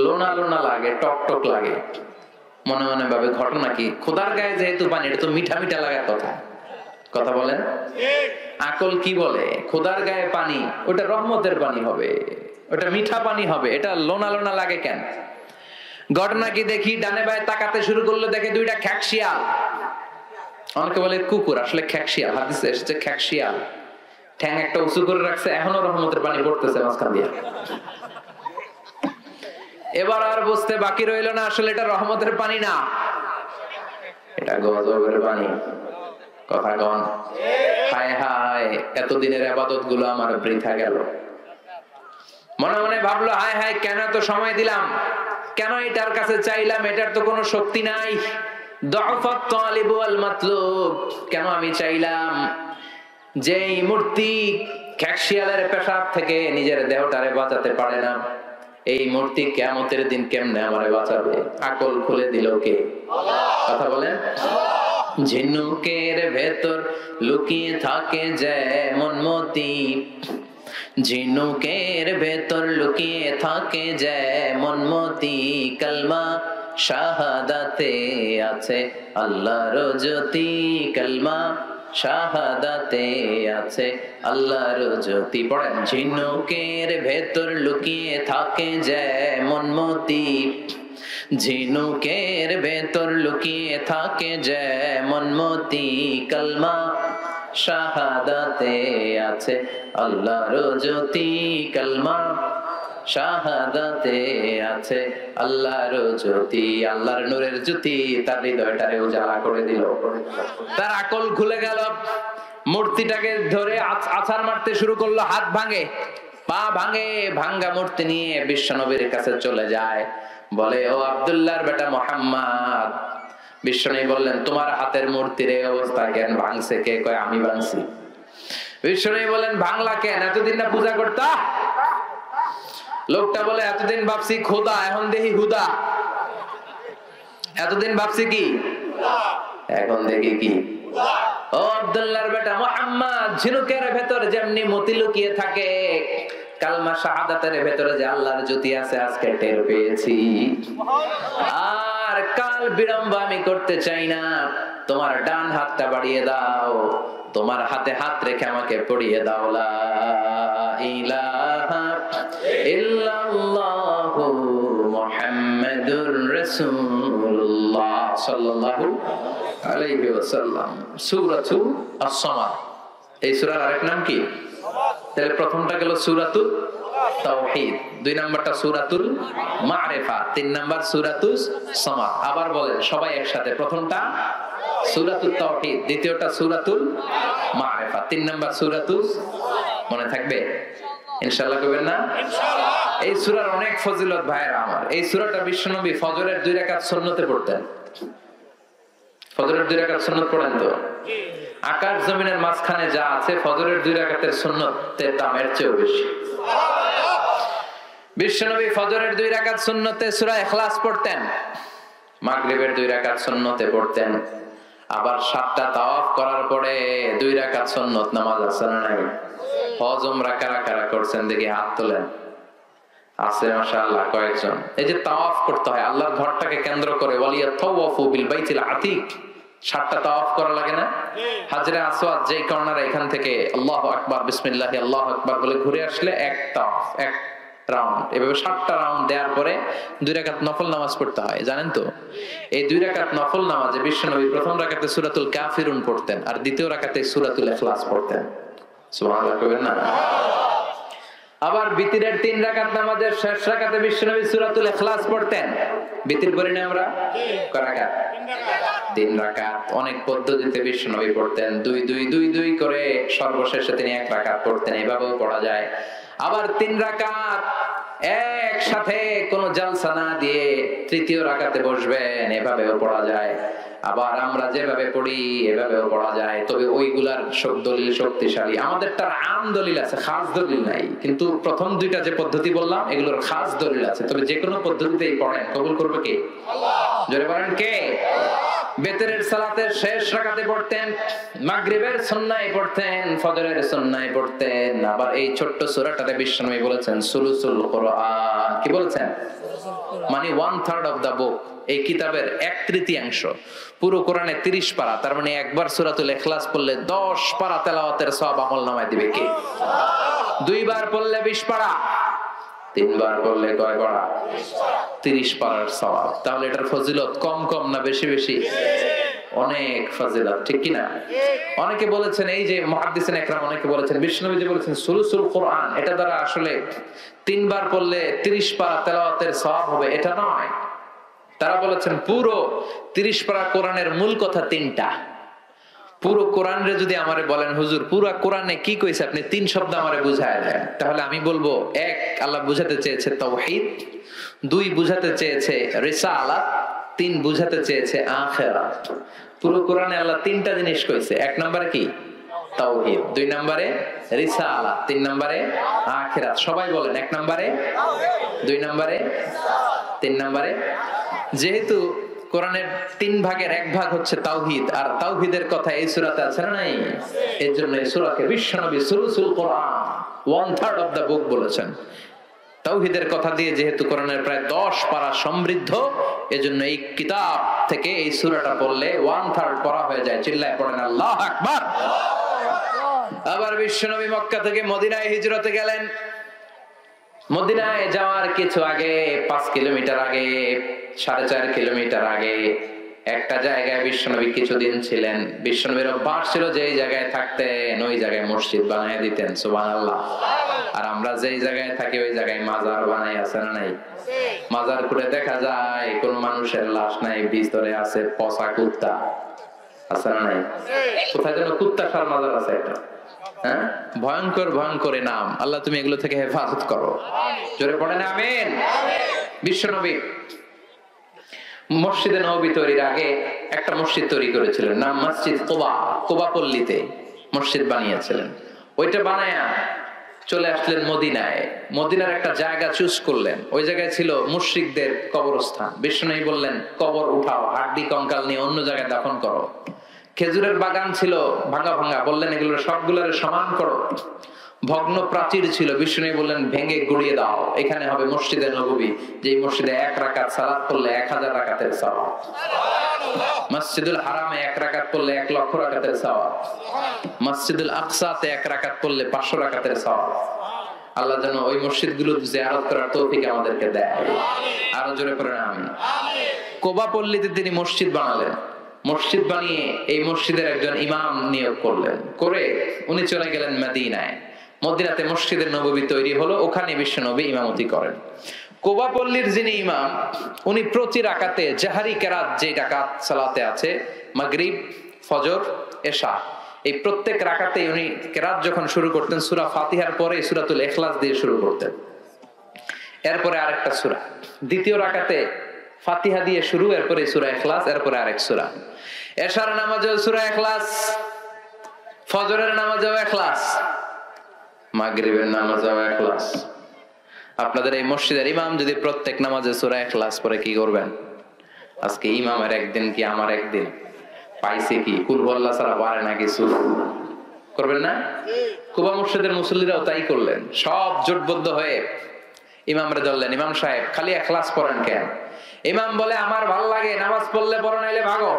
লোনা লোনা লাগে, টক টক লাগে। মনে মনে ভাবে ঘটনা কি, খোদার গায়ে যেহেতু পানি, এটা তো মিঠা মিঠা লাগার কথা। কথা বলেন, আকল কি বলে? খোদার গায়ে পানি, ওটা রহমতের পানি হবে, ওটা মিঠা পানি হবে, এটা লোনা লোনা লাগে কেন? ঘটনা কি দেখি, ডানে বায়ে তাকাতে শুরু করলো, দেখে দুইটা খ্যাকশিয়াল। অনেকে বলে কুকুর, আসলে খ্যাকশিয়াল। হাদিসে এসেছে খ্যাকশিয়াল, ঠ্যাং একটা উঁচু করে রাখছে, এখনো রহমতের পানি পড়তেছে মাঝখান দিয়ে। এবার আর বুঝতে বাকি রইল না, আসলে এটা রহমতের পানি না, এটা গজবের পানি। কথা কন। হায় হায়, এতদিনের ইবাদত গুলো আমার বৃথা গেল। মনে মনে ভাবলো, হায় হায়, কেন এত সময় দিলাম, কেন এটার কাছে চাইলাম, এটার তো কোনো শক্তি নাই। দুআফাত তালিব ওয়াল মাতলুব, কেন আমি চাইলাম? যেই মূর্তি খ্যাকশিয়ালের পেশাব থেকে নিজের দেহটারে বাঁচাতে পারে না, এই মূর্তি কিয়ামতের দিন কেমনে আমারে বাঁচাবে? আকল খুলে দিল কে? কথা বলেন। ঝিনুকের ভেতর লুকিয়ে থাকে যেমন মতি, ঝিনুকের ভেতর লুকিয়ে থাকে যেমন মতি, কালমা শাহাদাতে আছে আল্লাহর জ্যোতি, কালমা শাহাদাতে আছে আল্লাহর জ্যোতি। পড়েন। ঝিনুকের ভেতর লুকিয়ে থাকে যেমন মতি, ঝিনুকের ভেতর লুকিয়ে থাকে যেমন মতি, কালমা শাহাদাতে আছে আল্লাহর জ্যোতি, কালমা শাহাদাতে আছে আল্লাহর জ্যোতি। আল্লাহর নূরের জ্যোতি তার হৃদয়টারে উজালা করে দিল। তার আকল খুলে গেল, মূর্তিটাকে ধরে আছাড় মারতে শুরু করলো, হাত ভাঙে, পা ভাঙে, ভাঙ্গা মূর্তি নিয়ে বিশ্বনবীর কাছে চলে যায়, বলে, ও আব্দুল্লাহর বেটা মুহাম্মদ। বিশ্বনবী বললেন, তোমার হাতের মূর্তির এই অবস্থা কেন? ভাঙছে কে? কয়, আমি ভাঙছি। বিশ্বনবী বলেন, ভাঙলা কেন? এতদিন না পূজা করতা? লোকটা বলে, এতদিন ভাবছি খোদা, এখন দেখি হুদা। এতদিন ভাবছি কি, এখন দেখি কি? ও আব্দুল্লাহর বেটা মুহাম্মদ, ঝিনুকের ভেতর যেমনি মতি লুকিয়ে থাকে, কালমা শাহাদাতের ভেতরে যে আল্লাহর জ্যোতি আছে, আজকে টের পেয়েছি। আর কাল বিলম্ব আমি করতে চাই না, তোমার ডান হাতটা বাড়িয়ে দাও, তোমার হাতে হাত রেখে আমাকে পড়িয়ে দাও, লা ইলাহা ইল্লাল্লাহু মুহাম্মাদুর রাসূলুল্লাহ সাল্লাল্লাহু আলাইহি ওয়াসাল্লাম। সূরাতুল আস-সামাদ, এই সূরার আরেক নাম কি? তাহলে প্রথমটা গেল সূরাতুল তাওহীদ, দুই নাম্বারটা সূরাতুল মারিফা, তিন নাম্বার সূরাতুস সামাদ। আবার বলেন সবাই একসাথে, প্রথমটা সূরাতুল তাওহীদ, দ্বিতীয়টা সূরাতুল মারিফা, তিন নাম্বার সূরাতুস। মনে থাকবে ইনশাআল্লাহ? কইবেন না? ইনশাআল্লাহ। এই সূরার অনেক ফজিলত ভাইরা আমার। এই সূরাটা বিশ্বনবী ফজরের 2 রাকাত সুন্নতে পড়তেন। ফজরের 2 রাকাত সুন্নত পড়েন তো? আকাশ জমিনের মাঝখানে যা আছে, ফজরের 2 রাকাতের সুন্নতের দামের চেয়েও বেশি। বিশ্বনবী ফজরের 2 রাকাত সুন্নতে সূরা ইখলাস পড়তেন, মাগরিবের 2 রাকাত সুন্নতে পড়তেন, আবার 7টা তাওয়াফ করার পরে 2 রাকাত সুন্নত নামাজ আছে না নাই? হজ উমরা কারা কারা করছেন দেখি হাত তোলেন। আছে মাশাআল্লাহ কয়েকজন। এই যে তাওয়াফ করতে হয় আল্লাহর ঘরটাকে কেন্দ্র করে, ওয়ালিয়াতাওয়াফু বিল বাইতিল আতিক, 7টা তাওয়াফ করা লাগে না? হাজরে আসওয়াদ যেই কর্নারে, এখান থেকে আল্লাহু আকবার, বিসমিল্লাহ, আল্লাহু আকবার বলে ঘুরে আসলে এক তাওয়াফ, এক রাউন্ড। এভাবে 7টা রাউন্ড দেওয়ার পরে 2 রাকাত নফল নামাজ পড়তে হয়, জানেন তো? এই 2 রাকাত নফল নামাজে বিশ্বনবী প্রথম রাকাতে সূরাতুল কাফিরুন পড়তেন, আর দ্বিতীয় রাকাতে সূরাতুল ইখলাস পড়তেন। সুবহানাল্লাহ কইবেন না? আবার বিতিরের 3 রাকাত নামাজের শেষ রাকাতে বিশ্বনবী সূরাতুল ইখলাস পড়তেন। বিতির পড়ি না আমরা? কয় রাকাত? 3 রাকাত। অনেক পদ্ধতিতে বিশ্বনবী পড়তেন, 2-2-2-2 করে, সর্বশেষে তিনি 1 রাকাত পড়তেন। এভাবেও পড়া যায়। আবার 3 রাকাত একসাথে কোনো জালসা না দিয়ে তৃতীয় রাকাতে বসবেন, এভাবেও পড়া যায়। আবার আমরা যেভাবে পড়ি এভাবেও পড়া যায়, তবে ওইগুলার দলিল শক্তিশালী। আমাদেরটার আম দলিল আছে, খাস দলিল নাই। কিন্তু প্রথম 2টা যে পদ্ধতি বললাম, এগুলোর খাস দলিল আছে। তবে যে কোনো পদ্ধতিতেই পড়েন, কবুল করবে কে? আল্লাহ। জোরে বলেন কে? বেতরের সালাতের শেষ রাকাতে পড়তেন, মাগরিবের সুন্নায় পড়তেন, ফজরের সুন্নায় পড়তেন। আবার এই ছোট্ট সূরাটাতে বিশ্বনবী বলেছেন সুলুসুল কোরআন। কি বলেছেন? মানে 1/3 অফ দা বুক। এই কিতাবের 1/3 পুরো কোরআনে 30 পারা, তার মানে একবার সূরাতুল ইখলাস পড়লে 10 পারা তেলাওয়াতের সওয়াব আমলনামায় দিবে কে? দুইবার পড়লে 20 পারা, তিনবার পড়লে কয় পারা? 30 পারার সওয়াব। তাহলে এটার ফজিলত কম কম না বেশি বেশি? অনেক ফজিলত, ঠিক কি না? অনেকে বলেছেন, এই যে মুহাদ্দিসিন ইকরাম অনেকে বলেছেন বিশ্বনবী যে বলেছেন সুলুসুল কোরআন, এটা দ্বারা আসলে 3 বার পড়লে 30 পারা তেলাওয়াতের সওয়াব হবে, এটা নয়। তারা বলেছেন পুরো 30 পারা কোরআনের মূল কথা 3টা। পুরো কোরআনে যদি আমারে বলেন হুজুর পুরো কোরআনে কি কইছে আপনি 3 শব্দ আমারে বুঝায় দেন, তাহলে আমি বলবো 1 আল্লাহ বুঝাতে চেয়েছে তাওহীদ, 2 বুঝাতে চেয়েছে রিসালাত, 3 বুঝাতে চেয়েছে আখিরাত। পুরো কোরআনে আল্লাহ 3টা জিনিস কইছে। 1 নম্বরে কি? তাওহীদ, 2 নম্বরে রিসালাত, 3 নম্বরে আখিরাত। সবাই বলেন 1 নম্বরে, 2 নম্বরে, 3 নম্বরে। যেহেতু কোরআনের 3 ভাগের 1 ভাগ হচ্ছে তাওহীদ, আর তাওহীদের কথা এই সূরাতে আছে না নাই? এর জন্য এই সূরাকে বিশ্বনবী সুলুসুল কোরআন 1/3 অফ দা বুক বলেছেন। তাওহীদের কথা দিয়ে যেহেতু কোরআনের প্রায় 10 পারা সমৃদ্ধ, এজন্য এই কিতাব থেকে এই সূরাটা পড়লে 1/3 পড়া হয়ে যায়। চিল্লায় পড়েন আল্লাহু আকবার। আবার বিশ্বনবী মক্কা থেকে মদিনায় হিজরতে গেলেন। মদিনায় যাওয়ার কিছু আগে, 5 কিলোমিটার আগে, 4.5 কিলোমিটার আগে একটা জায়গায় বিশ্বনবী কিছুদিন ছিলেন। বিশ্বনবীর অভ্যাস ছিল যে এই জায়গায় থাকতেন ওই জায়গায় মসজিদ বানিয়ে দিতেন। সুবহানাল্লাহ। আর আমরা যেই জায়গায় থাকি ওই জায়গায় মাজার বানাই, আছে না নাই? মাজার করে দেখা যায় কোন মানুষের লাশ নাই, ভিতরে আছে পচা কুত্তা, আছে না নাই? কোথায় যেন কুত্তা খার মাজার আছে একটা, হ্যাঁ? ভয়ঙ্কর ভয়ঙ্কর নাম। আল্লাহ তুমি এগুলো থেকে হেফাজত করো। জোরে পড়েন আমিন। বিশ্বনবী মসজিদে নববী তৈরির আগে একটা মসজিদ তৈরি করেছিলেন, নাম মসজিদ কুবা। কুবা পল্লীতে মসজিদ বানিয়েছিলেন। ওইটা বানায়া চলে আসলেন মদিনায়। মদিনার একটা জায়গা চুজ করলেন, ওই জায়গায় ছিল মুশরিকদের কবরস্থান। বিশ্বনবী বললেন কবর উঠাও, হাড্ডি কঙ্কাল নিয়ে অন্য জায়গায় দাফন করো। খেজুরের বাগান ছিল ভাঙা ভাঙা, বললেন এগুলো সবগুলোর সমান করো। ভগ্ন প্রাচীর ছিল, বিশ্বনবী বললেন ভেঙে গুড়িয়ে দাও, এখানে হবে মসজিদে নববী, যে মসজিদে 1 রাকাত সালাত পড়লে 1000 রাকাতের সওয়াব। মসজিদুল হারামে 1 রাকাত পড়লে 1 লক্ষ রাকাতের সওয়াব। মসজিদুল আকসাতে 1 রাকাত পড়লে 500 রাকাতের সওয়াব। আল্লাহ যেন ওই মসজিদগুলো জিয়ারত করার তৌফিক আমাদেরকে দেয়। আরো জোরে পড়েন আমিন। কুবা পল্লীতে তিনি মসজিদ বানালেন। মসজিদ বানিয়ে এই মসজিদের একজন ইমাম নিয়োগ করলেন, করে উনি চলে গেলেন মদিনায়। মদিনাতে মসজিদের নববী তৈরি হলো, ওখানে বিশ্বনবী ইমামতি করেন। কুবা পল্লীর যিনি ইমাম, উনি প্রতি রাকাতে জাহারি কেরাত, যে রাকাত সালাতে আছে মাগরিব, ফজর, এশা, এই প্রত্যেক রাকাতে উনি কেরাত যখন শুরু করতেন সূরা ফাতিহার পরে সূরাতুল ইখলাস দিয়ে শুরু করতেন। এরপরে আরেকটা সূরা, দ্বিতীয় রাকাতে ফাতিহা দিয়ে শুরু, এরপরে সূরা ইখলাস, এরপরে আরেক সূরা। এশার নামাজেও সূরা ইখলাস, ফজরের নামাজেও ইখলাস, মাগরিবের নামাজেও ইখলাস। আপনাদের এই মসজিদের ইমাম যদি প্রত্যেক নামাজে সূরা ইখলাস পড়ে কি করবেন? আজকে ইমামের একদিন কি আমার একদিন? পাইছে কি? কুল হুয়াল্লাহ ছাড়া পারে না কিছু, করবেন না? কুবা মসজিদের মুসল্লিরাও তাই করলেন, সব জোটবদ্ধ হয়ে ইমামরে ধরলেন, ইমাম সাহেব খালি ইখলাস পড়েন কেন? ইমাম বলে আমার ভালো লাগে, নামাজ পড়লে পড়ো নাইলে ভাগো।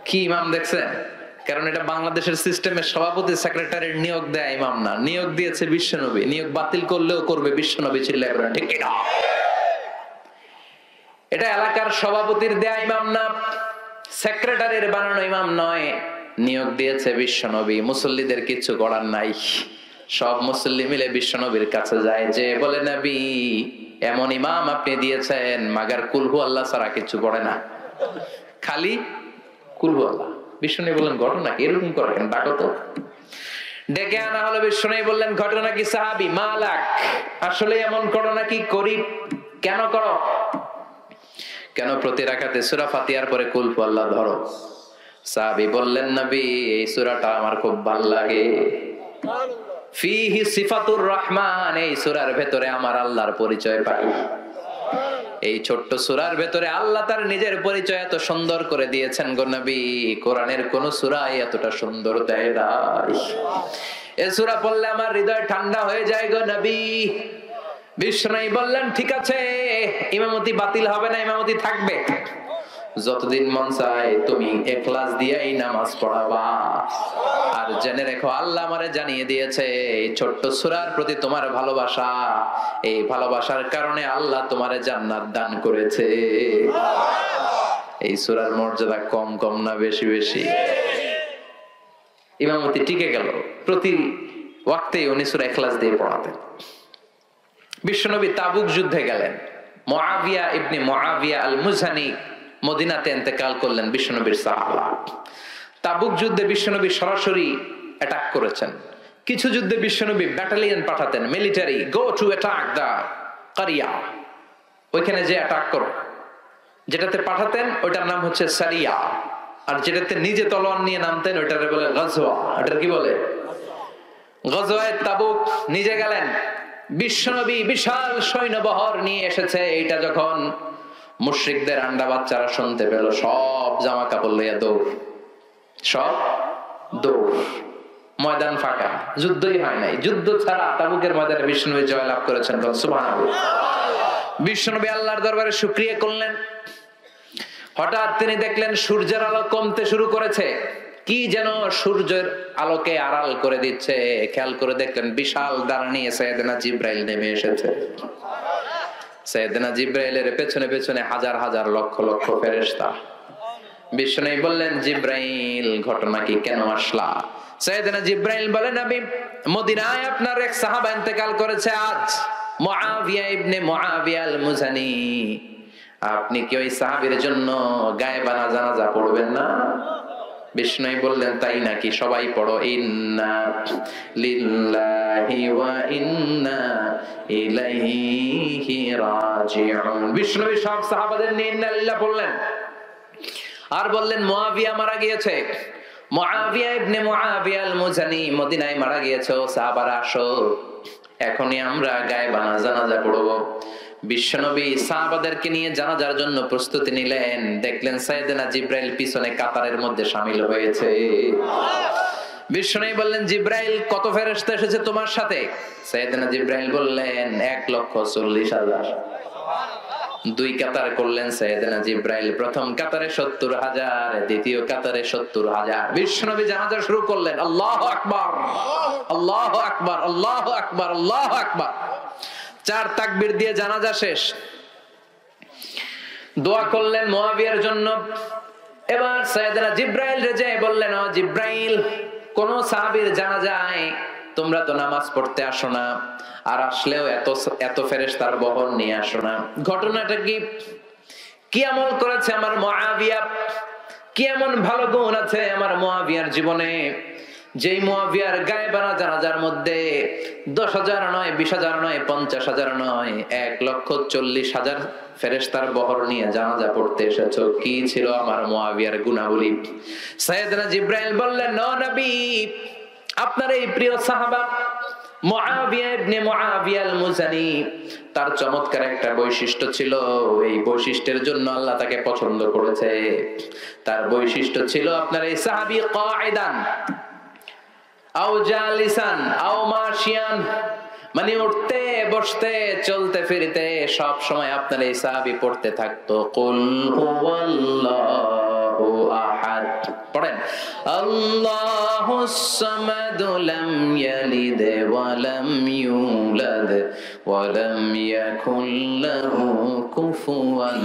কি ইমাম দেখছেন? কারণ এটা বাংলাদেশের সিস্টেমের সভাপতি সেক্রেটারির নিয়োগ দেয় ইমাম না, নিয়োগ দিয়েছে বিশ্বনবী। নিয়োগ বাতিল করলেও করবে বিশ্বনবী, চিল্লায় বলেন ঠিক কিনা? এটা এলাকার সভাপতির দেয়া ইমাম না, সেক্রেটারির বানানো ইমাম নয়, নিয়োগ দিয়েছে বিশ্বনবী। মুসল্লিদের কিছু করার নাই, সব মুসল্লি মিলে বিশ্বনবীর কাছে যায়, যে বলে নবী এমন ইমাম আপনি দিয়েছেন মাগার কুলহু আল্লাহ ছাড়া কিছু পড়ে না, খালি কুলহু আল্লাহ। বিশ্বনবী বললেন ঘটনা কি? এরকম করে কেন? ডাকো তো। ডেকে আনা হলো। বিশ্বনবী বললেন ঘটনা কি? সাহাবী মালাক, আসলে এমন করো নাকি? করি। কেন করো? কেন প্রতি রাকাতে সূরা ফাতিহার পরে কুলহু আল্লাহ ধরো? সাহাবী বললেন নবী এই সূরাটা আমার খুব ভালো লাগে, ফিহি সিফাতুর রহমান, এই সূরার ভেতরে আমার আল্লাহর পরিচয় পাই। এই ছোট্ট সূরার ভেতরে আল্লাহ তার নিজের পরিচয় এত সুন্দর করে দিয়েছেন গো নবী। কোরআনের কোন সূরাই এতটা সুন্দর দেয় নাই। এই সূরা পড়লে আমার হৃদয় ঠান্ডা হয়ে যায় গো নবী। বিষ্ণু বললেন ঠিক আছে, ইমামতি বাতিল হবে না, ইমামতি থাকবে। যতদিন মন চায় তুমি ইখলাস দিয়েই নামাজ পড়াবা। আর জেনে রেখো আল্লাহ আমারে জানিয়ে দিয়েছে এই ছোট্ট সূরার প্রতি তোমার ভালোবাসা, এই ভালোবাসার কারণে আল্লাহ তোমারে জান্নাত দান করেছে। এই সূরার মর্যাদা কম কম না বেশি বেশি? ইমামতি টিকে গেল, প্রতি ওয়াক্তে উনি সূরা ইখলাস দিয়ে পড়াতেন। বিশ্বনবী তাবুক যুদ্ধে গেলেন। মুআবিয়া ইবনে মুআবিয়া আল মুজহানি মদিনাতে ইন্তেকাল করলেন, বিশ্বনবীর সাহাবা। তাবুক যুদ্ধে বিশ্বনবী সরাসরি অ্যাটাক করেছেন। কিছু যুদ্ধে বিশ্বনবী ব্যাটালিয়ন পাঠাতেন, মিলিটারি, গো টু অ্যাটাক দা কারিয়া, ওইখানে যে অ্যাটাক করো। যেটাতে পাঠাতেন ওইটার নাম হচ্ছে সারিয়া, আর যেটাতে নিজে তলোয়ার নিয়ে নামতেন ওইটারে বলে গজওয়া। ওটার কি বলে? গজওয়ায়ে তাবুক নিজে গেলেন। বিশ্বনবী বিশাল সৈন্যবহর নিয়ে এসেছে। এইটা যখন মুশরিকদের আন্ডা বাচ্চারা শুনতে পেল, সব জামা কাপড় লইয়া দৌড়, সব দৌড়। ময়দান ফাঁকা, যুদ্ধই হয় নাই। যুদ্ধ ছাড়া তাবুকের ময়দানে বিশ্বনবী জয়লাভ করেছেন। সুবহানাল্লাহ। বিশ্বনবী আল্লাহর দরবারে শুকরিয়া করলেন। হঠাৎ তিনি দেখলেন সূর্যের আলো কমতে শুরু করেছে। কি যেন সূর্যের আলোকে আড়াল করে দিচ্ছে। খেয়াল করে দেখলেন বিশাল দাঁড় নিয়ে সাইয়েদনা জিবরাইল নেমে এসেছে। সাইয়েদনা জিবরাইলের পেছনে পেছনে হাজার হাজার লক্ষ লক্ষ ফেরেশতা। বিষ্ণু বললেন, জিবরাইল ঘটনা কি, কেন আসলা? সাইয়েদনা জিবরাইল বলেন, নবী মদিনায় আপনার এক সাহাবা ইন্তেকাল করেছে আজ, মুআবিয়া ইবনে মুআবিয়া আল মুজানি। আপনি কি ওই সাহাবীর জন্য গায়েবানা জানাজা পড়বেন না? বিষ্ণু বললেন, তাই নাকি? সবাই পড়ো, ইন্না লিল্লাহি ওয়া ইন্না ইলাইহি রাজিউন। বিষ্ণু সব সাহাবাদের নিয়ে ইন্না লিল্লাহ বললেন, আর বললেন মুআবিয়া মারা গিয়েছে। মুআবিয়া ইবনে মুআবিয়া আল মুজানি মদিনায় মারা গিয়েছে। সাহাবারা আসো, এখনই আমরা গায়েবানা জানাজা পড়ব। বিশ্বনবী সাহাবাদেরকে নিয়ে জানাজার জন্য প্রস্তুতি নিলেন। দেখলেন সাইয়েদনা জিবরাইল পিছনে কাতারের মধ্যে শামিল হয়েছে। বিশ্বনবী বললেন, জিবরাইল কত ফেরেশতা এসেছে তোমার সাথে? সাইয়েদনা জিবরাইল বললেন, 1,40,000। দুই কাতার করলেন সাইয়েদনা জিবরাইল। প্রথম কাতারে 70,000, দ্বিতীয় কাতারে 70,000। বিশ্বনবী জানাজা শুরু করলেন। আল্লাহু আকবার, আল্লাহু আকবার, আল্লাহু আকবার, আল্লাহু আকবার। 4 তাকবীর দিয়ে জানাজা শেষ। দোয়া করলেন মুআবিয়ার জন্য। এবার সাইয়েদনা জিবরাইল রেজে বললেন, ও জিবরাইল, কোন সাহাবীর জানাজায় তোমরা তো নামাজ পড়তে আসো না, আর আসলেও এত ফেরেশতার বহর নিয়ে আসো না। ঘটনাটা কি? কি আমল করেছে আমার মুআবিয়া? কি এমন ভালো গুণ আছে আমার মুআবিয়ার জীবনে, যেই মুআবিয়ার গায়েবানা জানাজার মধ্যে 10,000 নয়, 20,000 নয়, 50,000 নয়, 1,40,000 ফেরেশতার বহর নিয়ে জানাজা পড়তে এসেছো? কি ছিল আমার মুআবিয়ার গুণাবলী? সাইয়েদনা জিবরাইল বললেন, ও নবী, আপনার এই প্রিয় সাহাবা মুআবিয়া ইবনে মুআবিয়া আল মুজানি, তার চমৎকার একটা বৈশিষ্ট্য ছিল। এই বৈশিষ্ট্যের জন্য আল্লাহ তাকে পছন্দ করেছে। তার বৈশিষ্ট্য ছিল, আপনার এই সাহাবী কাঈদান আও জালিসান আও মাশিয়ান, মানে উঠতে বসতে চলতে ফিরতে সব সময় আপনার এই সাহাবী পড়তে থাকতো কুল হুয়াল্লাহু আহাদ। পড়েন, আল্লাহুস সামাদ লাম ইয়ালিদ ওয়া লাম ইউলাদ ওয়া লাম ইয়াকুল লাহু কুফুয়ান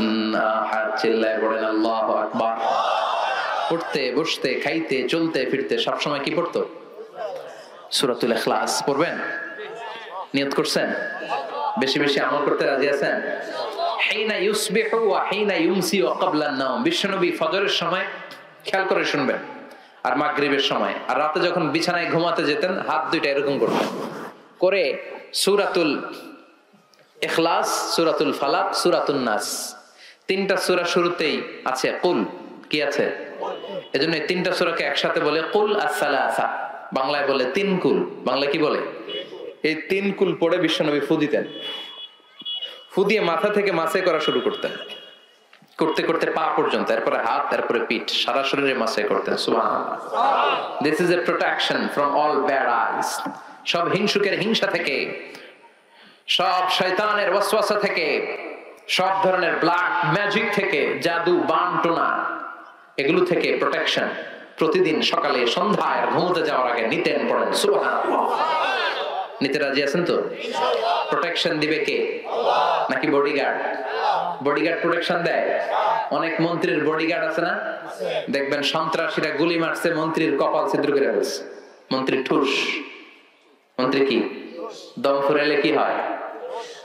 আহাদ। চিল্লায়ে পড়েন আল্লাহু আকবার। উঠতে বসতে খাইতে চলতে ফিরতে সব সময় কি পড়তো? সূরাতুল ইখলাস পড়বেন। নিয়ত করছেন? বেশি বেশি আমল করতে রাজি আছেন? হিনা ইউসবিহু ওয়া হিনা ইউমসি ওয়া ক্বাবলা আন-নাওম। বিশ্বনবী ফজরের সময়, খেয়াল করে শুনবেন, আর মাগরিবের সময়, আর রাতে যখন বিছানায় ঘুমাতে যেতেন হাত দুইটা এরকম করতেন, করে সূরাতুল ইখলাস, সূরাতুল ফালাক, সূরাতুন নাস, 3টা সূরা শুরুতেই আছে কুল। কি আছে? এজন্য এই 3টা সূরাকে একসাথে বলে কুল আস-সালাসা। বাংলায় বলে 3 কুল। বাংলা কি বলে? এই 3 কুল পড়ে বিশ্বনবী ফু দিতেন। ফু দিয়ে মাথা থেকে মাসাই করা শুরু করতেন, করতে করতে পা পর্যন্ত, তারপরে হাত, তারপরে পিঠ, সারা শরীরে মাসাই করতেন। সুবহানাল্লাহ। This is a protection from all bad eyes, সব হিংসুকের হিংসা থেকে, সব শয়তানের ওয়াসওয়াসা থেকে, সব ধরনের ব্ল্যাক ম্যাজিক থেকে, জাদু বানটোনা, এগুলো থেকে প্রোটেকশন প্রতিদিন সকালে সন্ধ্যায় আর ঘুমোতে যাওয়ার আগে নিতেন, পড়েন সুবহানাল্লাহ। নিতে রাজি আছেন তো? প্রোটেকশন দিবে কে? নাকি বডিগার্ড? বডিগার্ড প্রোটেকশন দেয়। অনেক মন্ত্রীর বডিগার্ড আছে না, দেখবেন সন্ত্রাসীরা গুলি মারছে, মন্ত্রীর কপাল ছিদ্র করে ফেলছে, মন্ত্রী ঠুস। মন্ত্রী কি দম ফুরাইলে কি হয়?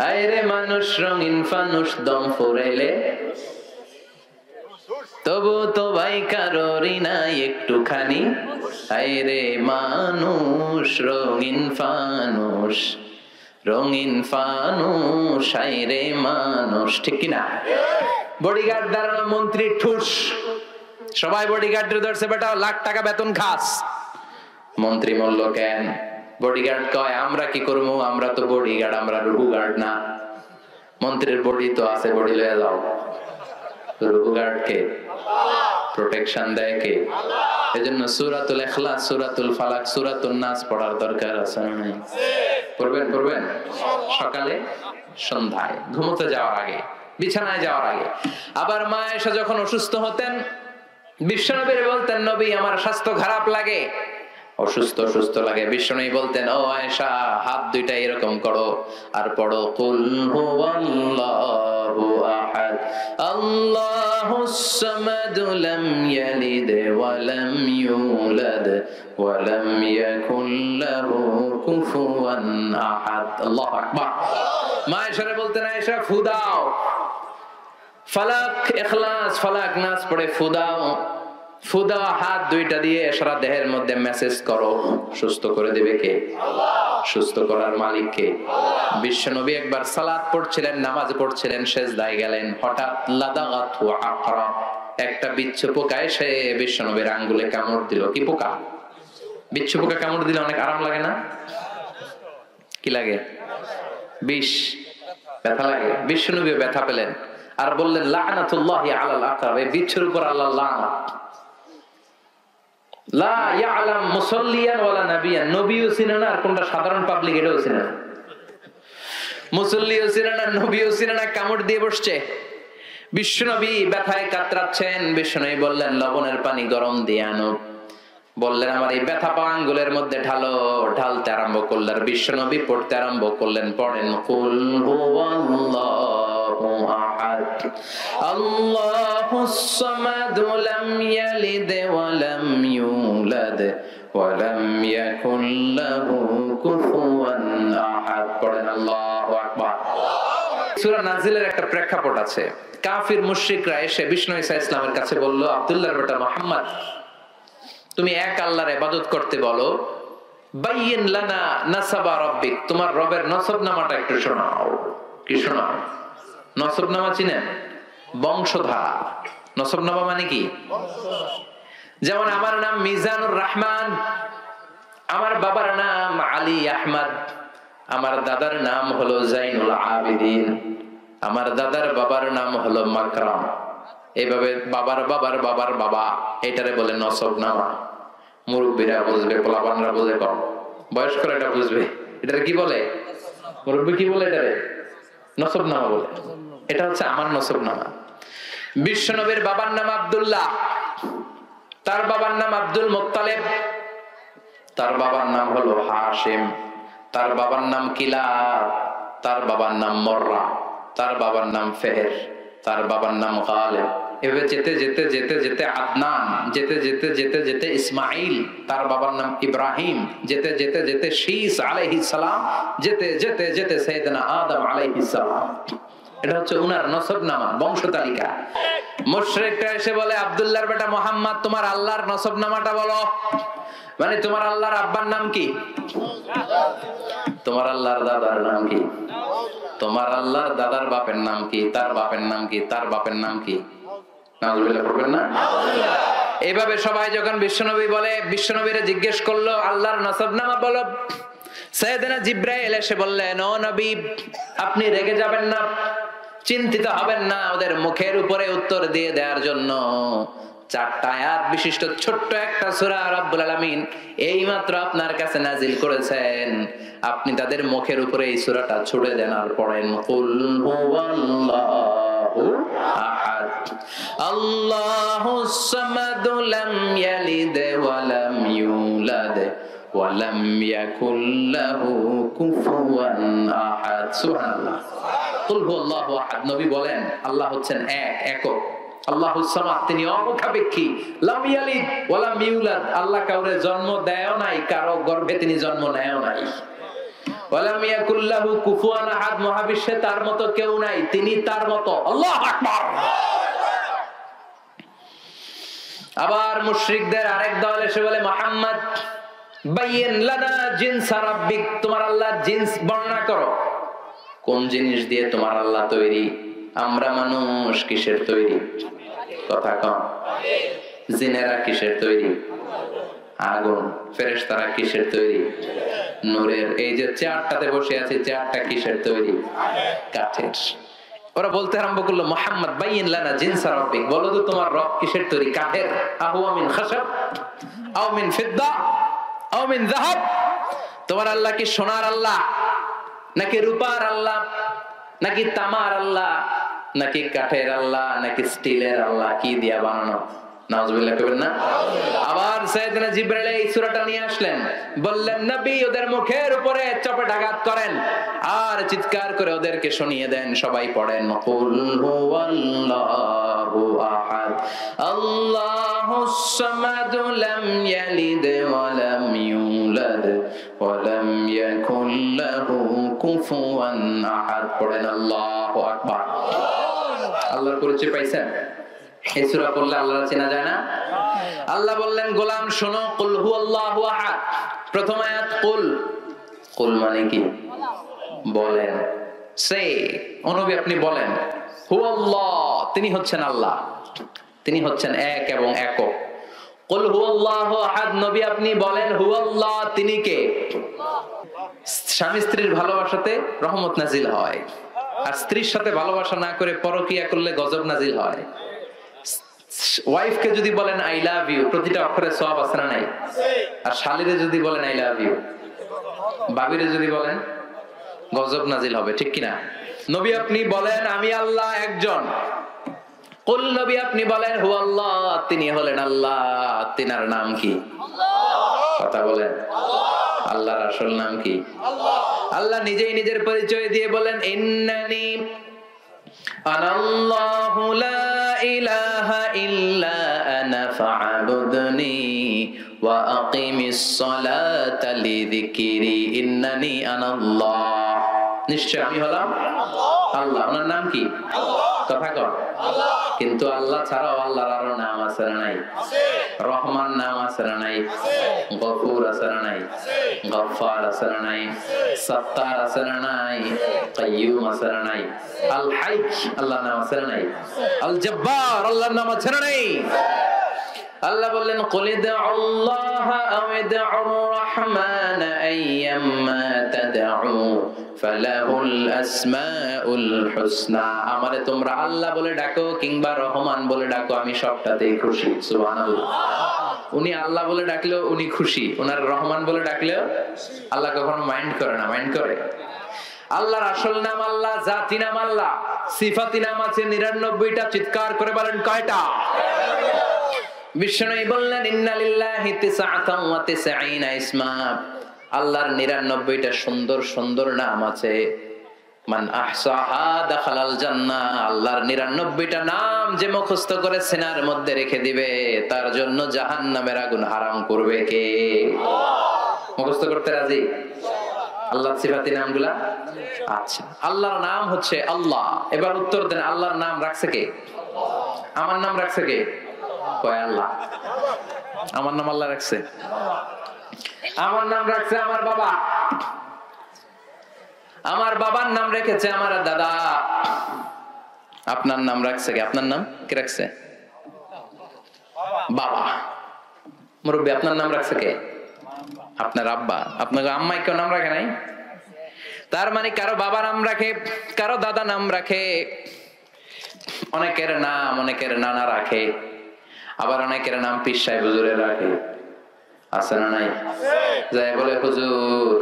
আরে মানুষ রঙিন ফানুষ, দম ফুরাইলে তবু তো ভাই কারোরই নাই একটুখানি। আরে মানুষ রঙিন ফানুষ, রঙিন ফানুষ, আরে মানুষ, ঠিক কিনা? বডিগার্ড দাঁড়ানো, মন্ত্রী ঠুস, সবাই বডিগার্ডের ধরছে, বেটা লাখ টাকা বেতন খাস। মন্ত্রী বলল কেন? বডিগার্ড কয় আমরা কি করবো, আমরা তো বডিগার্ড, আমরা রুহু গার্ড না। মন্ত্রীর বডি তো আছে, বডি লয়ে যাও। রুহু গার্ড কে? প্রোটেকশন দেয় কে? এজন্য সূরাতুল ইখলাস, সূরাতুল ফালাক, সূরাতুন নাস পড়ার দরকার আছে না নাই? পড়বেন পড়বেন সকালে সন্ধ্যায়, ঘুমোতে যাওয়ার আগে, বিছানায় যাওয়ার আগে। আবার মা আয়েশা যখন অসুস্থ হতেন, বিশ্বনবীর বলতেন নবী আমার স্বাস্থ্য খারাপ লাগে, অসুস্থ অসুস্থ লাগে। বিশ্বনবী বলতেন ও আয়েশা হাত দুইটা এরকম করো আর পড়ো কুল হুয়াল্লাহু আহাদ আল্লাহুস সামাদ লাম ইয়ালিদ ওয়া লাম ইউলাদ ওয়া লাম ইয়াকুল লাহু কুফুয়ান আহাদ। আল্লাহু আকবার। মা আয়েশা বলতেন আয়েশা ফু দাও, ফালাক ইখলাস ফালাক নাস পড়ে ফু দাও, ফুদা হাত দুইটা দিয়ে সারা দেহের মধ্যে মেসেজ করো। সুস্থ করে দিবে কে? সুস্থ করার মালিক কে? বিশ্বনবী একবার সালাত পড়ছিলেন, নামাজ পড়ছিলেন, সেজদায় গেলেন, হঠাৎ লাদাগাতু আকরা, একটা বিচ্ছু পোকা এসে বিশ্বনবীর আঙ্গুলে কামড় দিল। কি পোকা? বিচ্ছু পোকা কামড় দিলে অনেক আরাম লাগে না? কি লাগে? বিষ, ব্যথা লাগে। বিশ্বনবী ব্যথা পেলেন আর বললেন লানাতুল্লাহি আলাল আকরাব, এই বিচ্ছুর উপর আল্লাহর লানত। লা ইয়ালাম মুসাল্লিয়ান ওয়ালা নাবিয়ান, নবীও চিনে না আর কোনটা সাধারণ পাবলিক এটাও চিনে না, মুসল্লিও চিনে না, নবীও চিনে না, কামড় দিয়ে বসছে। বিশ্বনবী ব্যথায় কাতরাচ্ছেন। বিশ্বনবী বললেন লবণের পানি গরম দিয়ে আনো। বললেন আমার এই ব্যথা পা আঙ্গুলের মধ্যে ঢালো। ঢালতে আরম্ভ করলেন, বিশ্বনবী পড়তে আরম্ভ করলেন, পড়েন কুল হুয়াল্লাহু আহাদ আল্লাহুস সামাদ লাম ইয়ালিদ ওয়া লাম ইউলাদ ওয়া লাম ইয়াকুল লাহু কুফুয়ান আহাদ। পড়েন আল্লাহু আকবার। সূরা নাজিলের একটা প্রেক্ষাপট আছে। কাফির মুশরিকরা এসে বিষ্ণু ঈসা ইসলামের কাছে বলল আব্দুল্লাহর বেটা মুহাম্মদ তুমি এক আল্লাহর ইবাদত করতে বলো, বাইয়িন লানা নাসাবা রাব্বিক, তোমার রবের নসবনামাটা একটু শোনাও। কি শোনাও? নসবনামা চিনেন? বংশধারা। নসবনামা মানে কি? যেমন আমার নাম মিজানুর রহমান, আমার বাবার নাম আলী আহমদ, আমার দাদার নাম হলো জাইনুল আবিদিন, আমার দাদার বাবার নাম হলো মাকরাম। এইভাবে বাবার বাবার বাবার বাবা, এটারে বলে নসবনামা। মুরব্বীরা বুঝবে, পোলাপানরা বুঝে কম, বয়স্করা এটা বুঝবে। এটারে কি বলে? মুরব্বী কি বলে? এটারে নসবনামা বলে। এটা হচ্ছে আমার নসবনামা। বিশ্বনবীর বাবার নাম আব্দুল্লাহ, তার বাবার নাম আব্দুল মুত্তালিব, তার বাবার নাম হলো হাশিম, তার বাবার নাম কিলাব, তার বাবার নাম মররা, তার বাবার নাম ফেহের, তার বাবার নাম গালিব। এভাবে যেতে যেতে যেতে যেতে আদনান, যেতে যেতে যেতে যেতে ইসমাইল, তার বাবার নাম ইব্রাহিম, যেতে যেতে যেতে শীস আলাইহিস সালাম, যেতে যেতে যেতে সাইয়েদনা আদম আলাইহিস সালাম। এটা হচ্ছে উনার নসবনামা, বংশ তালিকা। মুশরিকরা এসে বলে আব্দুল্লাহর বেটা মুহাম্মদ তোমার আল্লাহর নসবনামাটা বলো। মানে তোমার আল্লাহর আব্বার নাম কি? তোমার আল্লাহর দাদার নাম কি? তোমার আল্লাহর দাদার বাপের নাম কি? তার বাপের নাম কি? তার বাপের নাম কি? নাউজুবিল্লাহ পড়বেন না? এইভাবে সবাই যখন বিশ্বনবী বলে, বিশ্বনবীরে জিজ্ঞেস করলো আল্লাহর নসবনামা বলো। সাইয়েদনা জিবরাইল এসে বললেন ও নবী আপনি রেগে যাবেন না, চিন্তিত হবেন না ওদের মুখের উপরে উত্তর দিয়ে দেওয়ার জন্য। 4টা আয়াত বিশিষ্ট ছোট্ট একটা সূরা রব্বুল আলামিন এইমাত্র আপনার কাছে নাজিল করেছেন। আপনি তাদের মুখের উপরে এই সূরাটা ছুড়ে দেন আর পড়েন কুল হুয়াল্লাহু আহাদ আল্লাহুস সামাদ লাম ইয়ালিদ ওয়া লাম ইউলাদ ওয়া লাম ইয়াকুল লাহু কুফুয়ান আহাদ। সুবহানাল্লাহ। কুল হুয়াল্লাহু আহাদ, নবী বলেন আল্লাহ হচ্ছেন এক, একক। আল্লাহুস সামাদ, তিনি অমুখাপেক্ষী। লাম ইয়ালিদ ওয়া লাম ইউলাদ, আল্লাহ কাউরে জন্ম দেয়ও নাই, কারো গর্ভে তিনি জন্ম নেয়ও নাই। ওয়া লাম ইয়াকুল লাহু কুফুয়ান আহাদ, মহাবিশ্বে তার মতো কেউ নাই, তিনি তার মতো। আল্লাহু আকবার। আবার মুশরিকদের আরেক দল এসে বলে মুহাম্মদ বাইয়িন লানা জিনস রাব্বিক, তোমার আল্লাহর জিনস বর্ণনা করো। কোন জিনিস দিয়ে তোমার আল্লাহ তৈরি? আমরা মানুষ কিসের তৈরি? কথা কম। জিনেরা কিসের তৈরি? আগুন। ফেরেশতারা কিসের তৈরি? নূরের। এই যে চেয়ারটাতে বসে আছি, চেয়ারটা কিসের তৈরি? কাঠের। ওরা বলতে আরম্ভ করলো মুহাম্মদ বাইয়িন লানা জিনস রাব্বিক, বলো তো তোমার রব কিসের তৈরি? কাঠের? আহুয়া মিন খাশাব আও মিন ফিদ্দা আও মিন যাহাব, তোমার আল্লাহ কি সোনার আল্লাহ নাকি রূপার আল্লাহ নাকি তামার আল্লাহ নাকি কাঠের আল্লাহ নাকি স্টিলের আল্লাহ? কি দিয়া বানানো? নাউজুবিল্লাহ কইবেন না। আবার সাইয়েদনা জিবরাইল এই সূরাটা নিয়ে আসলেন, বললেন নবী ওদের মুখের উপরে চপেট আঘাত করেন আর চিৎকার করে ওদেরকে শুনিয়ে দেন। সবাই পড়েন কুল হুয়াল্লাহু আহাদ আল্লাহুস সামাদ লাম ইয়ালিদ ওয়া লাম ইউলাদ ওয়া লাম ইয়াকুল লাহু কুফুয়ান আহাদ। পড়েন আল্লাহু আকবার। আল্লাহর পরিচয় পাইছেন? এই সূরা পড়লে আল্লাহর চেনা যায় না? আল্লাহ বললেন গোলাম শোনো, কুল হুয়াল্লাহু আহাদ। প্রথম আয়াত কুল। কুল মানে কি? বলেন। সে ও নবী আপনি বলেন হুয়াল্লাহ, তিনি হচ্ছেন আল্লাহ, তিনি হচ্ছেন এক এবং একক। কুল হুয়াল্লাহু আহাদ, নবী আপনি বলেন হুয়াল্লাহ, তিনি কে? স্বামী স্ত্রীর ভালোবাসাতে রহমত নাজিল হয়, আর স্ত্রীর সাথে ভালোবাসা না করে পরকিয়া করলে গজব নাজিল হয়। ওয়াইফকে যদি বলেন আই লাভ ইউ, প্রতিটা অক্ষরে সওয়াব আছে না নাই? আর শালীরে যদি বলেন আই লাভ ইউ, ভাবিরে যদি বলেন গজব নাজিল হবে, ঠিক কিনা? নবী আপনি বলেন আমি আল্লাহ একজন। কুল নবী আপনি বলেন হুয়াল্লাহ, তিনি হলেন আল্লাহ। তিনার নাম কি? কথা বলেন। আল্লাহর আসল নাম কি? আল্লাহ নিজেই নিজের পরিচয় দিয়ে বলেন ইন্নানি আনাল্লাহু লা ইলাহা ইল্লা আনা ফা'বুদনি ওয়া আকিমিস সালাতা লিযিকরি ইন্নানি আনাল্লাহ, নিশ্চয় আমি হলাম আল্লাহ। ওনার নাম কি? কথা কর। কিন্তু আল্লাহ ছাড়াও আল্লাহর আরো নাম আছে না নাই? রহমান নাম আছে না নাই? গফুর আছে না নাই? গফফার আছে না নাই? সত্তার আছে না নাই? কাইয়ুম আছে না নাই? আল হাই আল্লাহর নাম আছে না নাই? আল জব্বার আল্লাহর নাম আছে না নাই? আল্লাহ বললেন কুল ইদউল্লাহ আও ইদউর রাহমান আইয়াম্মা তাদউ ফালাহুল আসমাউল হুসনা, আমারে তোমরা আল্লাহ বলে ডাকো কিংবা রহমান বলে ডাকো, আমি সবটাতেই খুশি। সুবহানাল্লাহ। উনি আল্লাহ বলে ডাকলেও উনি খুশি, ওনার রহমান বলে ডাকলেও আল্লাহ কখনো মাইন্ড করে না। মাইন্ড করে? আল্লাহর আসল নাম আল্লাহ, জাতি নাম আল্লাহ, সিফাতি নাম আছে 99টা। চিৎকার করে বলেন কয়টা? বিষ্ণু বললেন ইন্নালিল্লাহি তিসআতান ওয়া তিসঈনা ইসমা, আল্লাহর 99টা সুন্দর সুন্দর নাম আছে। মান আহসাহা দাখালাল জান্নাহ, আল্লাহর 99টা নাম যে মুখস্থ করে সিনার মধ্যে রেখে দিবে তার জন্য জাহান্নামের আগুন হারাম করবে কে? মুখস্থ করতে রাজি? আল্লাহর সিফাতি নামগুলা। আচ্ছা, আল্লাহর নাম হচ্ছে আল্লাহ। এবার উত্তর দেন আল্লাহর নাম রাখছে কে? আমার নাম রাখছে কে? কয় আল্লাহ। আমার নাম আল্লাহ রাখছে? আমার নাম রাখছে আমার বাবা। আমার বাবার নাম রেখেছে আমার দাদা। আপনার নাম রাখছে কে? আপনার নাম কে রাখছে? বাবা। মুরব্বী আপনার নাম রাখছে কে? আপনার আব্বা। আপনার আম্মাই কেউ নাম রাখে নাই? তার মানে কারো বাবা নাম রাখে, কারো দাদা নাম রাখে, অনেকের নাম অনেকের নানা রাখে, আবার অনেকের নাম পীর সাহেব হুজুরে রাখে। আছে না নাই? যাই বলে হুজুর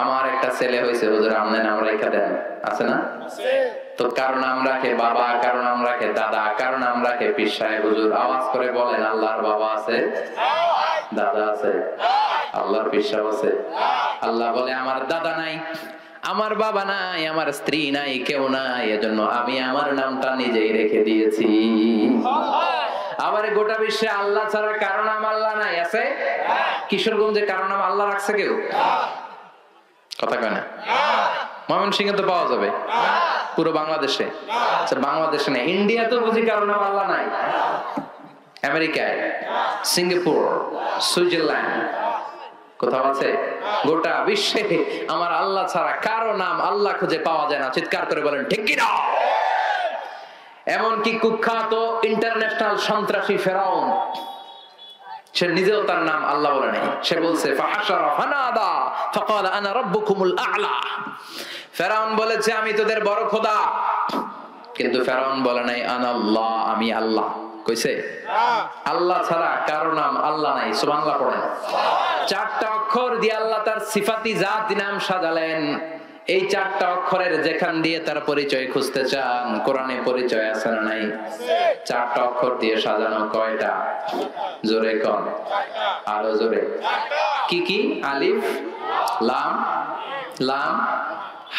আমার একটা ছেলে হয়েছে, হুজুর আপনি নাম রেখে দেন। আছে না? তো কারো নাম রাখে বাবা, কারো নাম রাখে দাদা, কারো নাম রাখে পীর সাহেব হুজুর। আওয়াজ করে বলেন আল্লাহর বাবা আছে, দাদা আছে, আল্লাহর পীর সাহেব আছে? আল্লাহ বলে আমার দাদা নাই, আমার বাবা নাই, আমার স্ত্রী নাই, কেউ নাই, এজন্য আমি আমার নামটা নিজেই রেখে দিয়েছি। আবার গোটা বিশ্বে আল্লাহ ছাড়া কারো নাম আল্লাহ নাই। আছে? কিশোরগঞ্জে কারো নাম আল্লাহ রাখছে কেউ? কথা কয় না? ময়মনসিংহে তো পাওয়া যাবে, পুরো বাংলাদেশে? বাংলাদেশে নেই, ইন্ডিয়াতেও বুঝি কারো নাম আল্লাহ নাই। আমেরিকায়, সিঙ্গাপুর, সুইজারল্যান্ড, কোথাও আছে? গোটা বিশ্বে আমার আল্লাহ ছাড়া কারো নাম আল্লাহ খুঁজে পাওয়া যায় না। চিৎকার করে বলেন ঠিক কিনা? এমনকি কুখ্যাত ইন্টারন্যাশনাল সন্ত্রাসী ফেরাউন, সে নিজেও তার নাম আল্লাহ বলে নাই। সে বলছে ফাহাশারা ফানাদা ফাকালা আনা রাব্বুকুমুল আ'লা। ফেরাউন বলেছে আমি তোদের বড় খোদা, কিন্তু ফেরাউন বলে নাই আনাল্লাহ, আমি আল্লাহ। কইছে আল্লাহ ছাড়া কারো নাম আল্লাহ নাই। সুবহানাল্লাহ পড়েন। চারটা অক্ষর দিয়ে আল্লাহ তার সিফাতি জাত নাম সাজালেন। এই চারটা অক্ষরের যেখান দিয়ে তার পরিচয় খুঁজতে চান, কোরআনে পরিচয় আছে না নাই? চারটা অক্ষর দিয়ে সাজানো কয়টা? জোরে কোন? আরো জোরে। কি কি? আলিফ, লাম, লাম,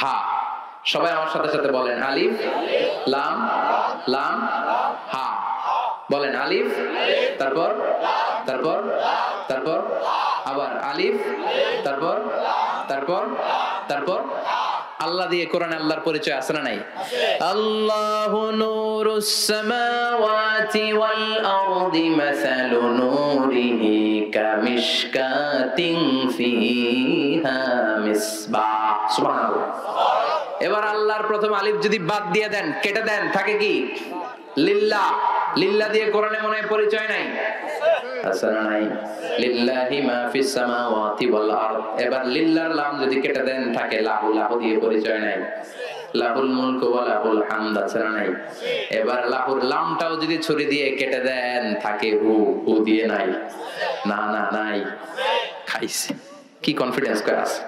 হা। সবাই আমার সাথে সাথে বলেন আলিফ, লাম, লাম, হা। বলেন আলিফ, তারপর তারপর তারপর আবার আলিফ, তারপর তারপর তারপর। আল্লাহ দিয়ে কোরআনে আল্লাহর পরিচয় আছে না নাই? আল্লাহু নূরুস সামাওয়াতি ওয়াল আরদি মাসালু নূরিহি কামিশকাতিন ফিহা মিসবাহ। সুবহানাল্লাহ। এবার আল্লাহর প্রথম আলিফ যদি বাদ দিয়ে দেন, কেটে দেন, থাকে কি? লিল্লাহ। লিল্লাহ দিয়ে কোরআনে মনে পরিচয় নাই? আছে না নাই? লিল্লাহি মা ফিস সামাওয়াতি ওয়াল আরদ। এবার লিল্লাহর লাম যদি কেটে দেন, থাকে লাহু। লাহু দিয়ে পরিচয় নাই? লাহুল মুলকু ওয়া লাহুল হামদ। আছে না নাই? এবার লাহুর লামটাও যদি ছুরি দিয়ে কেটে দেন, থাকে হু। হু দিয়ে নাই? না না নাই। খাইছে। কি কনফিডেন্স করে আছে?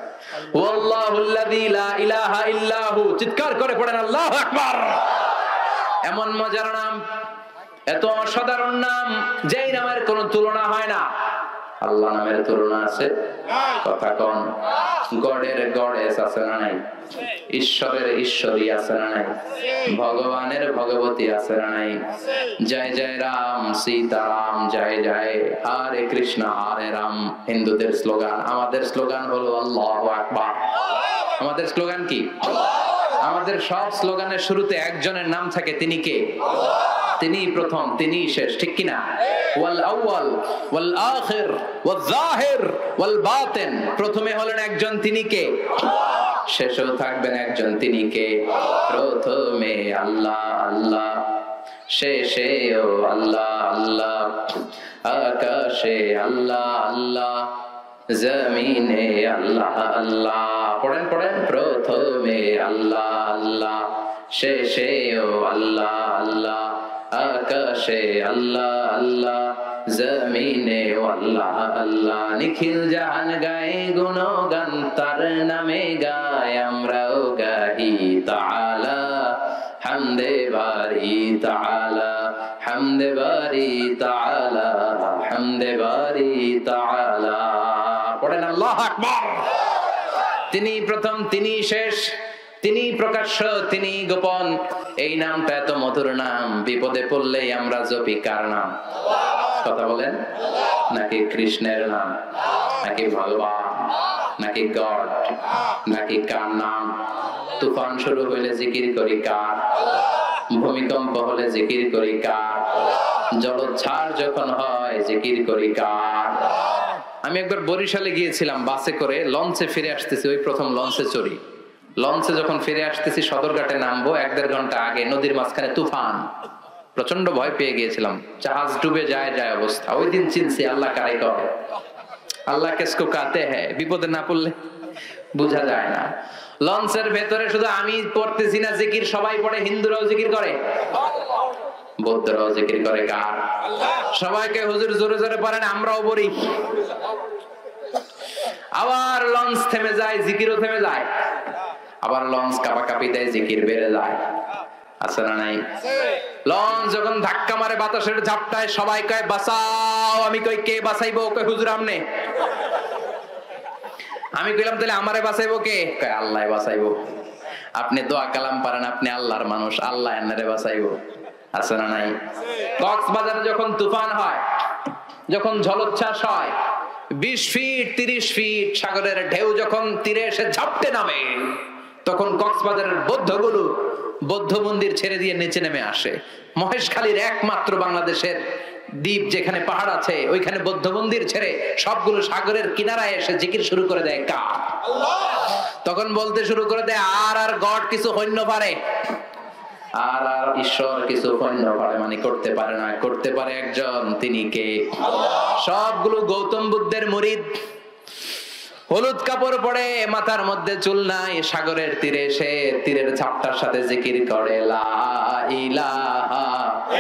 ওয়াল্লাহুল্লাযী লা ইলাহা ইল্লাহু। চিৎকার করে পড়েন আল্লাহু আকবার। এমন মজার নাম, এত অসাধারণ নাম, যেই নামের কোনো তুলনা হয় না। আল্লাহ নামের তুলনা আছে? কথা কন। গডের গডেস আছে না নাই? ঈশ্বরের ঈশ্বরী আছে না নাই? ভগবানের ভগবতী আছে না নাই? জয় জয় রাম সীতারাম, জয় জয় হরে কৃষ্ণ হরে রাম। হিন্দুদের স্লোগান, আমাদের স্লোগান হলো আল্লাহু আকবার। আমাদের স্লোগান কি? আমাদের সব স্লোগানের শুরুতে একজনের নাম থাকে। তিনি কে? তিনি প্রথম, তিনি শেষ, ঠিক কিনা? ওয়াল আউয়াল ওয়াল আখির ওয়াল যাহির ওয়াল বাতিন। প্রথমে হলেন একজন, তিনি কে? শেষেও থাকবেন একজন, তিনি কে? প্রথমে আল্লাহ আল্লাহ, শেষেও আল্লাহ আল্লাহ। আকাশে আল্লাহ আল্লাহ, জমিনে আল্লাহ আল্লাহ। পড়েন পড়েন। প্রথমে আল্লাহ আল্লাহ, শেষেও আল্লাহ আল্লাহ। আকাশে আল্লাহ আল্লাহ, জমিনে আল্লাহ আল্লাহ। নিখিল জাহান গায়ে গুণগান, তার নামে গায় আমরাও গাহি। তাআলা হামদে বারি তাআলা, হামদে বারি তাআলা, হামদে বারি তাআলা। পড়েন আল্লাহু আকবার। তিনি প্রথম, তিনি শেষ, তিনি প্রকাশ্য, তিনি গোপন। এই নামটা এত মধুর নাম, বিপদে পড়লেই আমরা জপি কার নাম? কথা বলেন। নাকি কৃষ্ণের নাম, নাকি ভগবান, নাকি গড, নাকি কার নাম? তুফান শুরু হইলে জিকির করি কার? ভূমিকম্প হলে জিকির করি কার? জলোচ্ছ্বাস যখন হয় জিকির করি কার? আমি একবার বরিশালে গিয়েছিলাম বাসে করে, লঞ্চে ফিরে আসতেছি, ওই প্রথম লঞ্চে চড়ি। লঞ্চে যখন ফিরে আসতেছি, সদরঘাটে নামবো, 1-1.5 ঘন্টা আগে নদীর মাঝখানে তুফান। প্রচন্ড ভয় পেয়ে গিয়েছিলাম, জাহাজ ডুবে যায় যায় অবস্থা। ওই দিন চিনছি আল্লাহ কারে কয়, আল্লাহ কেসকো কাতে হ্যায়। বিপদে না পড়লে বোঝা যায় না। লঞ্চের ভেতরে শুধু আমি পড়তেছি না জিকির, সবাই পড়ে। হিন্দুরাও জিকির করে, বৌদ্ধরাও জিকির করে। কার? সবাইকে হুজুর জোরে জোরে পড়েন, আমরাও পড়ি। আবার লঞ্চ থেমে যায়, জিকিরও থেমে যায়। আবার লঞ্চ কাঁপাকাঁপি দেয়, জিকির বেড়ে যায়। আছে না নাই? লঞ্চ যখন ধাক্কা মারে বাতাসের ঝাপটায়, সবাই কয় বাঁচাও। আমি কই কে বাঁচাইবো? কয় হুজুর আমনে। আমি কইলাম তাহলে আমারে বাঁচাইবো কে? কয় আল্লাহ বাঁচাইবো। আপনি দোয়া কালাম পারেন, আপনি আল্লাহর মানুষ, আল্লাহ এনারে বাঁচাইবো। আছে না নাই? কক্সবাজারে যখন তুফান হয়, যখন জলোচ্ছ্বাস হয়, 20 ফিট 30 ফিট সাগরের ঢেউ যখন তীরে এসে ঝাপটে নামে, তখন কক্সবাজারের বৌদ্ধগুলো বৌদ্ধ মন্দির ছেড়ে দিয়ে নিচে নেমে আসে। মহেশখালীর একমাত্র বাংলাদেশের দ্বীপ যেখানে পাহাড় আছে, ওইখানে বৌদ্ধ মন্দির ছেড়ে সবগুলো সাগরের কিনারায় এসে জিকির শুরু করে দেয়। কার? তখন বলতে শুরু করে দেয় আর গড কিছু হইন্য পারে, আর ঈশ্বর কিছু হইন্য পারে, মানে করতে পারে না। করতে পারে একজন, তিনি কে? সবগুলো গৌতম বুদ্ধের মুরিদ। হলুদ কাপড় পরে, মাথার মধ্যে চুল নাই, সাগরের তীরে এসে তীরের ঝাপটার সাথে জিকির করে লা ইলাহা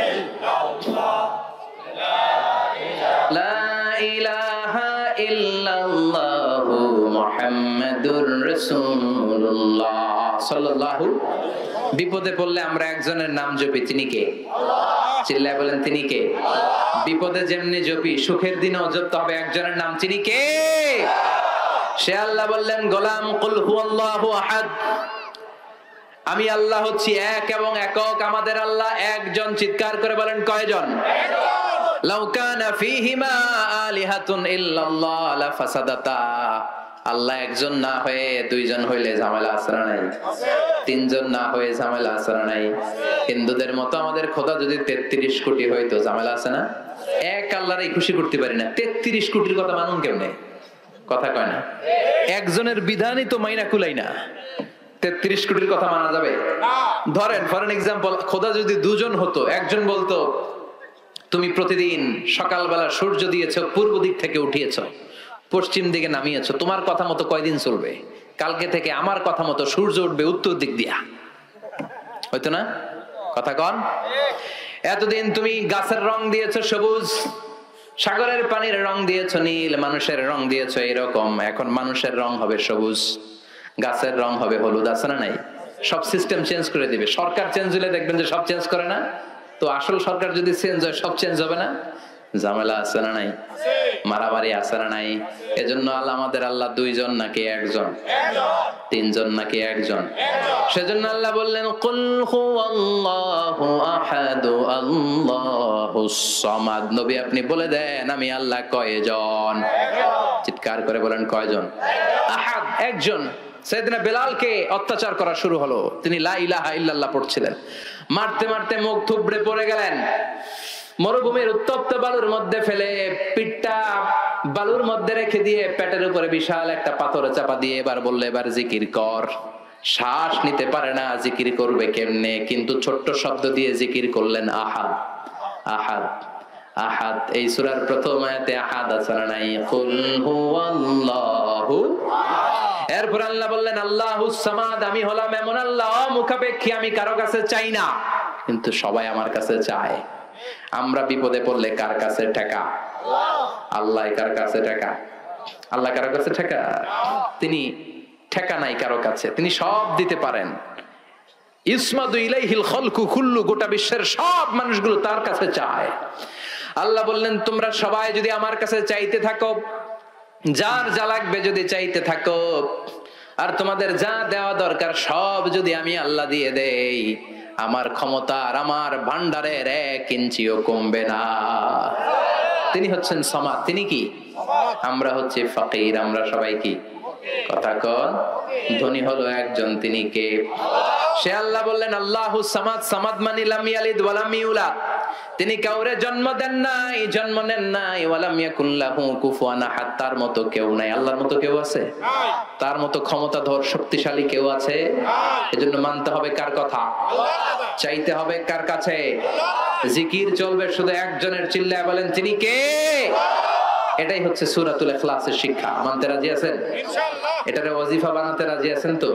ইল্লাল্লাহ, লা ইলাহা ইল্লাল্লাহু মুহাম্মাদুর রাসূলুল্লাহ সাল্লাল্লাহু। বিপদে পড়লে আমরা একজনের নাম জপি, তিনি কে? আল্লাহ। চিল্লায় বলেন তিনি কে? আল্লাহ। বিপদে যেমনি জপি, সুখের দিনেও জপতে হবে একজনের নাম, তিনি কে? সে আল্লাহ। বললেন গোলাম কুল হুয়াল্লাহু আহাদ, আমি আল্লাহ হচ্ছি এক এবং একক। আমাদের আল্লাহ একজন। চিৎকার করে বলেন কয়জন? লাউ কানা ফীহিমা আলিহাতুন ইল্লাল্লাহ লাফাসাদাতা। আল্লাহ একজন না হয়ে দুইজন হইলে ঝামেলা আছে না নাই? তিনজন না হয়ে ঝামেলা আছে না নাই? হিন্দুদের মতো আমাদের খোদা যদি 33 কোটি হইতো, ঝামেলা আছে না? এক আল্লাহরই খুশি করতে পারি না, 33 কোটির কথা মানুন কেমনে? কথা কয় না। একজনের বিধানই তো মাইনা কুলাই না, 33 কোটির কথা মানা যাবে? ধরেন ফর এন এক্সাম্পল, খোদা যদি দুজন হতো, একজন বলতো তুমি প্রতিদিন সকালবেলা সূর্য দিয়েছো, পূর্ব দিক থেকে উঠিয়েছো, পশ্চিম দিকে নামিয়েছো, তোমার কথা মতো কয়দিন চলবে? কালকে থেকে আমার কথা মতো সূর্য উঠবে উত্তর দিক দিয়া। হয়তো না? কথা কন। এতদিন তুমি গাছের রং দিয়েছো সবুজ, সাগরের পানির রং দিয়েছো নীল, মানুষের রং দিয়েছো এরকম। এখন মানুষের রং হবে সবুজ, গাছের রং হবে হলুদ। আছে না নাই? সব সিস্টেম চেঞ্জ করে দিবে। সরকার চেঞ্জ হলে দেখবেন যে সব চেঞ্জ করে না? তো আসল সরকার যদি চেঞ্জ হয়, সব চেঞ্জ হবে না? ঝামেলা আছে না নাই? মারামারি আছে না নাই? এজন্য আল্লাহ, আমাদের আল্লাহ দুইজন নাকি একজন? তিনজন নাকি একজন? সেজন্য আল্লাহ বললেন কুল হুয়াল্লাহু আহাদ আল্লাহুস সামাদ। নবী আপনি বলে দেন আমি আল্লাহ কয়জন? চিৎকার করে বলেন কয়জন? আহাদ, একজন। সাইয়েদনা বেলালকে অত্যাচার করা শুরু হলো, তিনি লা ইলাহা ইল্লাল্লাহ পড়ছিলেন। মারতে মারতে মুখ থুবড়ে পড়ে গেলেন। মরুভূমির উত্তপ্ত বালুর মধ্যে ফেলে, পিঠটা বালুর মধ্যে রেখে দিয়ে পেটের উপরে বিশাল একটা পাথরে চাপা দিয়ে এবার বললে এবার জিকির কর। শ্বাস নিতে পারে না, জিকির করবে কেমনে? কিন্তু ছোট্ট শব্দ দিয়ে জিকির করলেন আহাদ আহাদ আহাদ। এই সূরার প্রথম আয়াতে আহাদ আছে না নাই? কুল হুয়াল্লাহু। এরপর আল্লাহ বললেন আল্লাহুস সামাদ, আমি হলাম এমন আল্লাহ মুখাপেক্ষী, আমি কারো কাছে চাই না, কিন্তু সবাই আমার কাছে চায়। আমরা বিপদে পড়লে কার কাছে ঠেকা? আল্লাহ। কার কাছে ঠেকা? আল্লাহ কারো কাছে ঠেকা? তিনি ঠেকা নাই কারো কাছে, তিনি সব দিতে পারেন। ইসমাদু ইলাইহিল খালকু কুল্লু, গোটা বিশ্বের সব মানুষগুলো তার কাছে চায়। আল্লাহ বললেন তোমরা সবাই যদি আমার কাছে চাইতে থাকো, যার যা লাগবে যদি চাইতে থাকো, আর তোমাদের যা দেওয়া দরকার সব যদি আমি আল্লাহ দিয়ে দেই, আমার ক্ষমতা আর আমার ভান্ডারের 1 ইঞ্চিও কমবে না। তিনি হচ্ছেন সামাদ। তিনি কি? আমরা হচ্ছে ফকির। আমরা সবাই কি? কথা কন। ধনী হলো একজন, তিনি কে? সে আল্লাহ বললেন আল্লাহু সামাদ। সামাদ মানে লাম ইয়ালিদ ওয়া লাম ইউলাদ, তিনি কাউরে জন্ম দেন নাই, জন্ম নেন নাই। ওয়া লাম ইয়াকুল লাহু কুফুয়ান আহাদ, তার মতো কেউ নাই। আল্লাহর মতো কেউ আছে? তার মতো ক্ষমতাধর শক্তিশালী কেউ আছে? এজন্য মানতে হবে কার কথা? চাইতে হবে কার কাছে? জিকির চলবে শুধু একজনের। চিল্লায় বলেন তিনি কে? এটাই হচ্ছে সূরাতুল ইখলাসের শিক্ষা। মানতে রাজি আছেন? ইনশাআল্লাহ। এটারে ওয়াজিফা বানাতে রাজি আছেন তো?